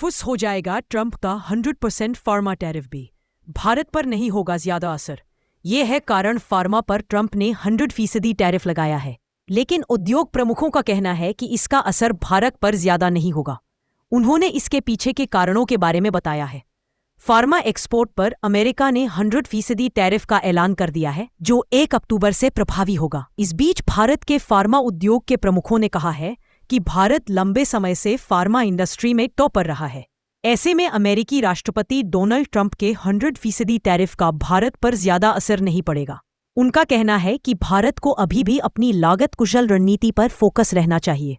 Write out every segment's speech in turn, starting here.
फुस हो जाएगा ट्रंप का 100% फार्मा टैरिफ भी। भारत पर नहीं होगा ज्यादा असर। ये है कारण फार्मा पर ट्रंप ने 100% टैरिफ लगाया है। लेकिन उद्योग प्रमुखों का कहना है कि इसका असर भारत पर ज्यादा नहीं होगा। उन्होंने इसके पीछे के कारणों के बारे में बताया है। फार्मा एक्सपोर्ट पर अमेरिका ने 100% टैरिफ का ऐलान कर दिया है, जो 1 अक्टूबर से प्रभावी होगा। इस बीच भारत के फार्मा उद्योग के प्रमुखों ने कहा है कि भारत लंबे समय से फार्मा इंडस्ट्री में टॉप पर रहा है। ऐसे में अमेरिकी राष्ट्रपति डोनाल्ड ट्रंप के 100% टैरिफ का भारत पर ज्यादा असर नहीं पड़ेगा। उनका कहना है कि भारत को अभी भी अपनी लागत कुशल रणनीति पर फोकस रहना चाहिए।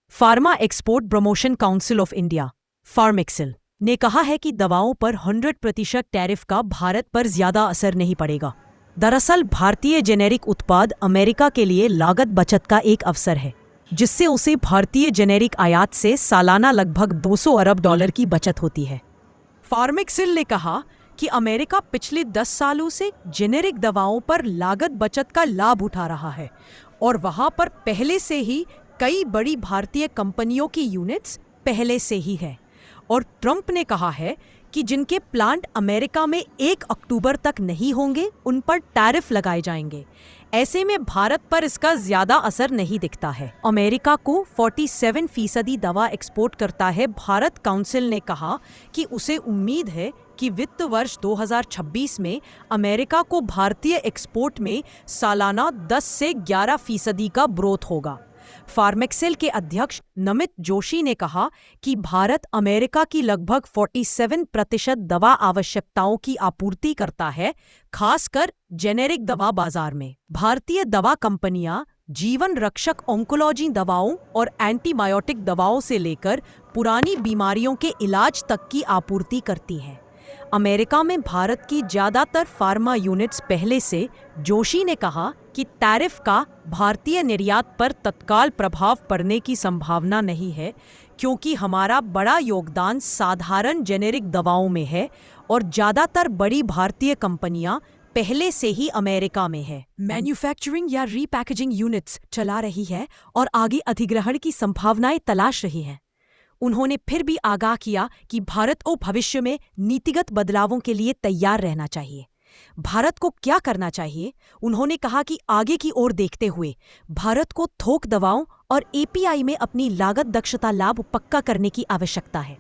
Pharma export promotion council of India Pharmexcil ने कहा है कि दवाओं पर 100% टैरिफ का भारत पर ज्यादा असर नहीं पड़ेगा। दरअसल भारतीय जेनेरिक उत्पाद अमेरिका के लिए लागत बचत का एक अवसर है, जिससे उसे भारतीय जेनेरिक आयात से सालाना लगभग $200 अरब की बचत होती है। फार्मेक्सिल ने कहा कि अमेरिका पिछले 10 सालों से जेनेरिक दवाओं पर लागत बचत का लाभ उठा रहा है और वहां पर पहले से ही कई बड़ी भारतीय कंपनियों की यूनिट्स पहले से ही है। और ट्रंप ने कहा है कि जिनके प्लांट अमेरिका में 1 अक्टूबर तक नहीं होंगे, उन पर टैरिफ लगाए जाएंगे। ऐसे में भारत पर इसका ज्यादा असर नहीं दिखता है। अमेरिका को 47% दवा एक्सपोर्ट करता है। भारत काउंसिल ने कहा कि उसे उम्मीद है कि वित्त वर्ष 2026 में अमेरिका को भारतीय एक्सपोर्ट में सालाना 10 से 11% का ग्रोथ होगा। फार्मेक्सिल के अध्यक्ष नमित जोशी ने कहा कि भारत अमेरिका की लगभग 47% दवा आवश्यकताओं की आपूर्ति करता है, खासकर जेनेरिक दवा बाजार में। भारतीय दवा कंपनियां जीवन रक्षक ऑन्कोलॉजी दवाओं और एंटीबायोटिक दवाओं से लेकर पुरानी बीमारियों के इलाज तक की आपूर्ति करती हैं। अमेरिका में भारत की ज्यादातर फार्मा यूनिट्स पहले से। जोशी ने कहा कि टैरिफ का भारतीय निर्यात पर तत्काल प्रभाव पड़ने की संभावना नहीं है, क्योंकि हमारा बड़ा योगदान साधारण जेनेरिक दवाओं में है और ज्यादातर बड़ी भारतीय कंपनियां पहले से ही अमेरिका में है। मैन्युफैक्चरिंग या रीपैकेजिंग यूनिट्स चला रही है और आगे अधिग्रहण की संभावनाएं तलाश रही हैं। उन्होंने फिर भी आगाह किया कि भारत को भविष्य में नीतिगत बदलावों के लिए तैयार रहना चाहिए। भारत को क्या करना चाहिए? उन्होंने कहा कि आगे की ओर देखते हुए भारत को थोक दवाओं और एपीआई में अपनी लागत दक्षता लाभ पक्का करने की आवश्यकता है।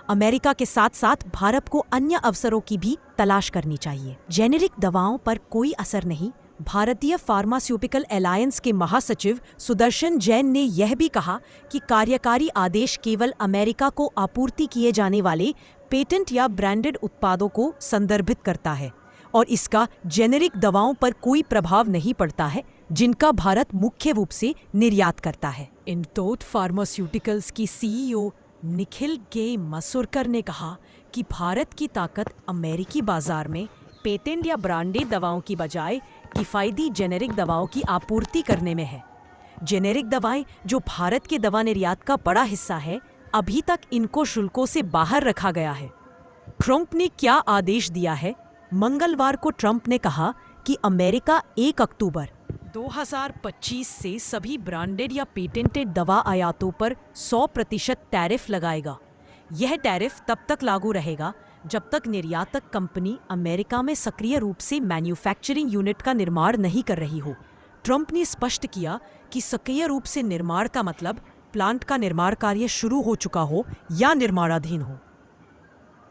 अमेरिका के साथ साथ भारत को अन्य अवसरों की भी तलाश करनी चाहिए। जेनेरिक दवाओं पर कोई असर नहीं। भारतीय फार्मास्यूटिकल अलायंस के महासचिव सुदर्शन जैन ने यह भी कहा कि कार्यकारी आदेश केवल अमेरिका को आपूर्ति किए जाने वाले पेटेंट या ब्रांडेड उत्पादों को संदर्भित करता है और इसका जेनेरिक दवाओं पर कोई प्रभाव नहीं पड़ता है, जिनका भारत मुख्य रूप से निर्यात करता है। इंटोट फार्मास्यूटिकल्स की सीईओ निखिल के मसूरकर ने कहा कि भारत की ताकत अमेरिकी बाजार में पेटेंट या ब्रांडेड दवाओं की बजाय किफायती जेनेरिक दवाओं की आपूर्ति करने में है। जेनेरिक दवाएं, जो भारत के दवा निर्यात का बड़ा हिस्सा है, अभी तक इनको शुल्कों से बाहर रखा गया है। ट्रंप ने क्या आदेश दिया है? मंगलवार को ट्रंप ने कहा कि अमेरिका 1 अक्टूबर 2025 से सभी ब्रांडेड या पेटेंटेड दवा आयातों पर 100% टैरिफ लगाएगा। यह टैरिफ तब तक लागू रहेगा जब तक निर्यातक कंपनी अमेरिका में सक्रिय रूप से मैन्युफैक्चरिंग यूनिट का निर्माण नहीं कर रही हो। ट्रंप ने स्पष्ट किया कि सक्रिय रूप से निर्माण का मतलब प्लांट का निर्माण कार्य शुरू हो चुका हो या निर्माणाधीन हो।